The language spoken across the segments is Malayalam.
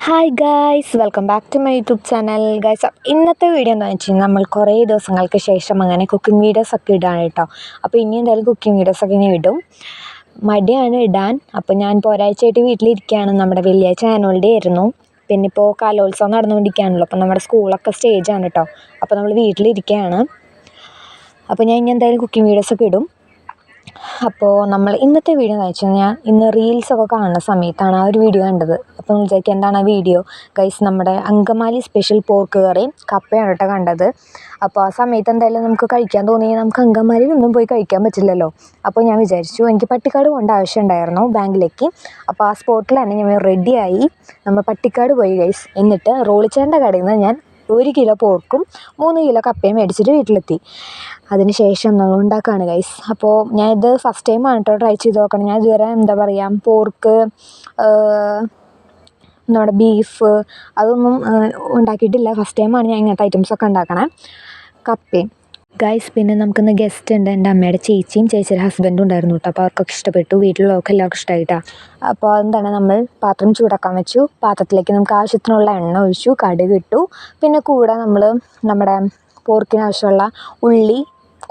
Hi guys, welcome back to my YouTube channel. Guys, ഇന്നത്തെ വീഡിയോ എന്താണെന്ന് വെച്ച് കഴിഞ്ഞാൽ നമ്മൾ കുറേ ദിവസങ്ങൾക്ക് ശേഷം അങ്ങനെ കുക്കിംഗ് വീഡിയോസൊക്കെ ഇടാണ് കേട്ടോ. അപ്പോൾ ഇനി എന്തായാലും കുക്കിംഗ് വീഡിയോസൊക്കെ ഇനി ഇടും. മടിയാണ് ഇടാൻ. അപ്പോൾ ഞാൻ ഇപ്പോൾ ഒരാഴ്ചയായിട്ട് വീട്ടിലിരിക്കുകയാണ്. നമ്മുടെ വെള്ളിയാഴ്ച ആനുവൽ ഡേ ആയിരുന്നു. പിന്നെ ഇപ്പോൾ കലോത്സവം നടന്നുകൊണ്ടിരിക്കുകയാണല്ലോ. അപ്പോൾ നമ്മുടെ സ്കൂളൊക്കെ സ്റ്റേജാണ് കേട്ടോ. അപ്പോൾ നമ്മൾ വീട്ടിലിരിക്കുകയാണ്. അപ്പോൾ ഞാൻ ഇനി എന്തായാലും കുക്കിംഗ് വീഡിയോസൊക്കെ ഇടും. അപ്പോൾ നമ്മൾ ഇന്നത്തെ വീഡിയോ എന്ന് വെച്ച് കഴിഞ്ഞാൽ ഇന്ന് റീൽസൊക്കെ കാണുന്ന സമയത്താണ് ആ ഒരു വീഡിയോ കണ്ടത്. അപ്പോൾ നമ്മൾ വിചാരിക്കുക എന്താണ് ആ വീഡിയോ. ഗൈസ്, നമ്മുടെ അങ്കമാലി സ്പെഷ്യൽ പോർക്ക് കറിയും കപ്പയാണ് കേട്ടോ കണ്ടത്. അപ്പോൾ ആ സമയത്ത് എന്തായാലും നമുക്ക് കഴിക്കാൻ തോന്നി. നമുക്ക് അങ്കമാലിയിൽ ഒന്നും പോയി കഴിക്കാൻ പറ്റില്ലല്ലോ. അപ്പോൾ ഞാൻ വിചാരിച്ചു എനിക്ക് പട്ടിക്കാട് പോകേണ്ട ആവശ്യമുണ്ടായിരുന്നു ബാങ്കിലേക്ക്. അപ്പോൾ ആ സ്പോട്ടിൽ തന്നെ ഞാൻ റെഡിയായി നമ്മൾ പട്ടിക്കാട് പോയി ഗൈസ്. എന്നിട്ട് റോളിച്ചേൻ്റെ കടയിൽ നിന്ന് ഞാൻ 1 കിലോ പോർക്കും 3 കിലോ കപ്പയും മേടിച്ചിട്ട് വീട്ടിലെത്തി. അതിന് ശേഷം നമ്മൾ ഉണ്ടാക്കുകയാണ് ഗൈസ്. അപ്പോൾ ഞാനിത് ഫസ്റ്റ് ടൈമാണ് കേട്ടോ ട്രൈ ചെയ്ത് നോക്കണം. ഞാൻ ഇതുവരെ എന്താ പറയുക പോർക്ക്, നമ്മുടെ ബീഫ് അതൊന്നും ഉണ്ടാക്കിയിട്ടില്ല. ഫസ്റ്റ് ടൈമാണ് ഞാൻ ഇങ്ങനത്തെ ഐറ്റംസൊക്കെ ഉണ്ടാക്കണേ. കപ്പയും ഗൈസ്. പിന്നെ നമുക്കിന്ന് ഗസ്റ്റ് ഉണ്ട്. എൻ്റെ അമ്മയുടെ ചേച്ചിയും ചേച്ചിയുടെ ഹസ്ബൻഡും ഉണ്ടായിരുന്നു കേട്ടോ. അപ്പോൾ അവർക്കൊക്കെ ഇഷ്ടപ്പെട്ടു. വീട്ടിലുള്ളവർക്ക് എല്ലാവർക്കും ഇഷ്ടമായിട്ടാണ്. അപ്പോൾ എന്താണ് നമ്മൾ പാത്രം ചൂടാക്കാൻ വെച്ചു. പാത്രത്തിലേക്ക് നമുക്ക് ആവശ്യത്തിനുള്ള എണ്ണ ഒഴിച്ചു, കടുക് ഇട്ടു. പിന്നെ കൂടെ നമ്മൾ നമ്മുടെ പോർക്കിന് ആവശ്യമുള്ള ഉള്ളി,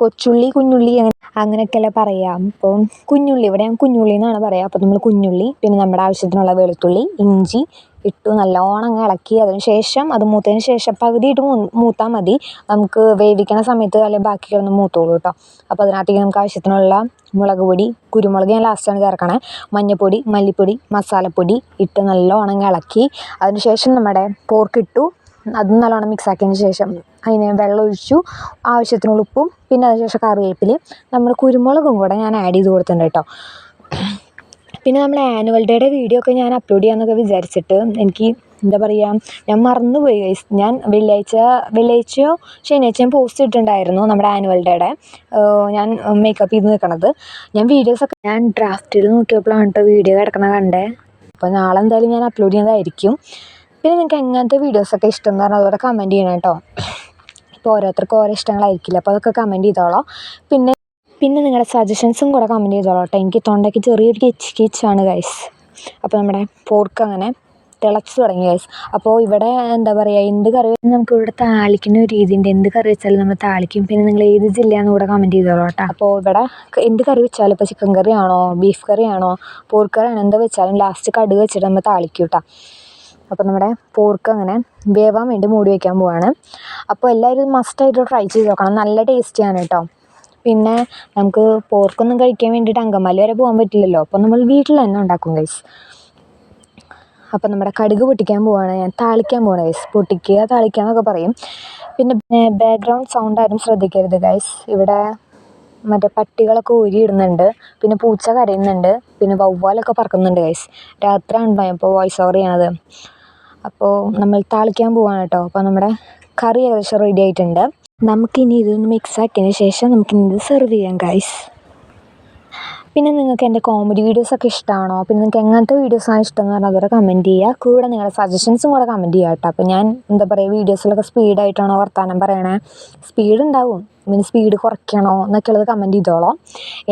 കൊച്ചുള്ളി, കുഞ്ഞുള്ളി അങ്ങനെയൊക്കെയല്ലേ പറയാം. അപ്പോൾ കുഞ്ഞുള്ളി, ഇവിടെ ഞാൻ കുഞ്ഞുള്ളി എന്നാണ് പറയുക. അപ്പോൾ നമ്മൾ കുഞ്ഞുള്ളി, പിന്നെ നമ്മുടെ ആവശ്യത്തിനുള്ള വെളുത്തുള്ളി, ഇഞ്ചി ഇട്ടു നല്ലോണം ഇളക്കി. അതിന് ശേഷം അത് മൂത്തതിന് ശേഷം പകുതി ഇട്ട് മൂത്താൽ മതി. നമുക്ക് വേവിക്കണ സമയത്ത് അല്ലെങ്കിൽ ബാക്കി കിടന്ന് മൂത്തോളൂ കേട്ടോ. അപ്പോൾ അതിനകത്തേക്ക് നമുക്ക് ആവശ്യത്തിനുള്ള മുളക് പൊടി, കുരുമുളക് ഞാൻ ലാസ്റ്റാണ് ചേർക്കണേ, മഞ്ഞൾപ്പൊടി, മല്ലിപ്പൊടി, മസാലപ്പൊടി ഇട്ട് നല്ലോണം ഇളക്കി. അതിന് ശേഷം നമ്മുടെ പോർക്ക് ഇട്ടു. അതും നല്ലോണം മിക്സാക്കിയതിന് ശേഷം അതിന് വെള്ളം ഒഴിച്ചു, ആവശ്യത്തിനുള്ള ഉപ്പും, പിന്നെ അതിനുശേഷം കറിവേപ്പിലയും നമ്മുടെ കുരുമുളകും കൂടെ ഞാൻ ആഡ് ചെയ്ത് കൊടുത്തിട്ടുണ്ട് കേട്ടോ. പിന്നെ നമ്മുടെ ആനുവൽ ഡേയുടെ വീഡിയോ ഒക്കെ ഞാൻ അപ്ലോഡ് ചെയ്യാമെന്നൊക്കെ വിചാരിച്ചിട്ട് എനിക്ക് എന്താ പറയുക, ഞാൻ മറന്നുപോയി ഗൈസ്. ഞാൻ വെള്ളിയാഴ്ചയോ ശനിയാഴ്ച ഞാൻ പോസ്റ്റ് ഇട്ടിട്ടുണ്ടായിരുന്നു നമ്മുടെ ആനുവൽ ഡേയുടെ. ഞാൻ മേക്കപ്പ് ചെയ്ത് നിൽക്കണത്. ഞാൻ ഡ്രാഫ്റ്റിൽ നോക്കിയപ്പോഴാണ് കേട്ടോ വീഡിയോ കിടക്കണ കണ്ടേ. അപ്പോൾ നാളെ എന്തായാലും ഞാൻ അപ്ലോഡ് ചെയ്യുന്നതായിരിക്കും. പിന്നെ നിങ്ങൾക്ക് എങ്ങനത്തെ വീഡിയോസൊക്കെ ഇഷ്ടം എന്ന് പറഞ്ഞാൽ അതുപോലെ കമൻറ്റ് ചെയ്യണം കേട്ടോ. ഇപ്പോൾ ഓരോരുത്തർക്കും ഓരോ ഇഷ്ടങ്ങളായിരിക്കില്ല. അപ്പോൾ അതൊക്കെ കമൻറ്റ് ചെയ്തോളാം. പിന്നെ നിങ്ങളുടെ സജഷൻസും കൂടെ കമൻറ്റ് ചെയ്തോളാം കേട്ടോ. എനിക്ക് തൊണ്ടയ്ക്ക് ചെറിയൊരു കിച്ചാണ് ഗൈസ്. അപ്പോൾ നമ്മുടെ പോർക്ക് അങ്ങനെ തിളച്ച് തുടങ്ങി ഗൈസ്. അപ്പോൾ ഇവിടെ എന്താ പറയുക, എന്ത് കറി നമുക്ക് ഇവിടെ താളിക്കുന്ന ഒരു രീതിയുണ്ട്. എന്ത് കറി വെച്ചാലും നമ്മൾ താളിക്കും. പിന്നെ നിങ്ങൾ ഏത് ജില്ലയാണെന്ന് കൂടെ കമൻറ്റ് ചെയ്തോളാം കേട്ടോ. അപ്പോൾ ഇവിടെ എന്ത് കറി വെച്ചാലും, ഇപ്പോൾ ചിക്കൻ കറിയാണോ ബീഫ് കറിയാണോ പോർക്ക് കറിയാണോ എന്താ വെച്ചാലും ലാസ്റ്റ് കടുക് വെച്ചിട്ട് നമ്മൾ താളിക്കും കേട്ടോ. അപ്പോൾ നമ്മുടെ പോർക്ക് അങ്ങനെ വേവാൻ വേണ്ടി മൂടി വയ്ക്കാൻ പോവാണ്. അപ്പോൾ എല്ലാവരും മസ്റ്റായിട്ട് ട്രൈ ചെയ്ത് നോക്കണം. നല്ല ടേസ്റ്റിയാണ് കേട്ടോ. പിന്നെ നമുക്ക് പോർക്കൊന്നും കഴിക്കാൻ വേണ്ടിയിട്ട് അങ്കമാലി വരെ പോകാൻ പറ്റില്ലല്ലോ. അപ്പോൾ നമ്മൾ വീട്ടിൽ തന്നെ ഉണ്ടാക്കും ഗൈസ്. അപ്പോൾ നമ്മുടെ കടുക് പൊട്ടിക്കാൻ പോവാണ്, ഞാൻ താളിക്കാൻ പോവാണ് ഗൈസ്. പൊട്ടിക്കുക താളിക്കുക എന്നൊക്കെ പറയും. പിന്നെ ബാക്ക്ഗ്രൗണ്ട് സൗണ്ട് ആരും ശ്രദ്ധിക്കരുത് ഗൈസ്. ഇവിടെ മറ്റേ പട്ടികളൊക്കെ ഊരിയിടുന്നുണ്ട്, പിന്നെ പൂച്ച കരയുന്നുണ്ട്, പിന്നെ വവ്വാലൊക്കെ പറക്കുന്നുണ്ട് ഗൈസ്. രാത്രിയാണ് ഇപ്പോൾ വോയിസ് ഓവർ ചെയ്യണത്. അപ്പോൾ നമ്മൾ താളിക്കാൻ പോവാണ് കേട്ടോ. അപ്പോൾ നമ്മുടെ കറി ഏകദേശം റെഡി ആയിട്ടുണ്ട്. നമുക്കിനി ഇതൊന്ന് മിക്സാക്കിയതിന് ശേഷം നമുക്കിനി ഇത് സെർവ് ചെയ്യാം ഗൈസ്. പിന്നെ നിങ്ങൾക്ക് എൻ്റെ കോമഡി വീഡിയോസൊക്കെ ഇഷ്ടമാണോ, പിന്നെ നിങ്ങൾക്ക് എങ്ങനത്തെ വീഡിയോസാണ് ഇഷ്ടം എന്ന് പറഞ്ഞാൽ അതുവരെ കമൻറ്റ് ചെയ്യുക. കൂടെ നിങ്ങളുടെ സജഷൻസും കൂടെ കമൻറ്റ് ചെയ്യുക കേട്ടോ. അപ്പോൾ ഞാൻ എന്താ പറയുക, വീഡിയോസിലൊക്കെ സ്പീഡായിട്ടാണോ വർത്താനം പറയണേ, സ്പീഡ് ഉണ്ടാവും, പിന്നെ സ്പീഡ് കുറയ്ക്കണോ എന്നൊക്കെയുള്ളത് കമൻറ്റ് ചെയ്തോളാം.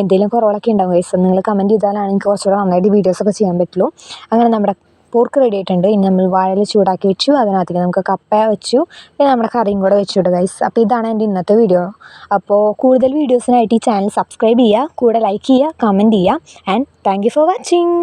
എന്തെങ്കിലും കുറവുകളൊക്കെ ഉണ്ടാവും ഗൈസ്. നിങ്ങൾ കമൻറ്റ് ചെയ്താലാണ് എനിക്ക് കുറച്ചുകൂടെ നന്നായിട്ട് വീഡിയോസൊക്കെ ചെയ്യാൻ പറ്റുള്ളൂ. അങ്ങനെ നമ്മുടെ പോർക്ക് റെഡി ആയിട്ടുണ്ട്. ഇനി നമ്മൾ വാഴയില ചൂടാക്കി വെച്ചു, അതിനകത്തേക്ക് നമുക്ക് കപ്പ വെച്ചു, പിന്നെ നമ്മുടെ കറിയും കൂടെ വെച്ചുവിടുക ഗൈസ്. അപ്പോൾ ഇതാണ് എൻ്റെ ഇന്നത്തെ വീഡിയോ. അപ്പോൾ കൂടുതൽ വീഡിയോസിനായിട്ട് ഈ ചാനൽ സബ്സ്ക്രൈബ് ചെയ്യുക, കൂടെ ലൈക്ക് ചെയ്യുക, കമൻറ്റ് ചെയ്യുക. And thank you for watching.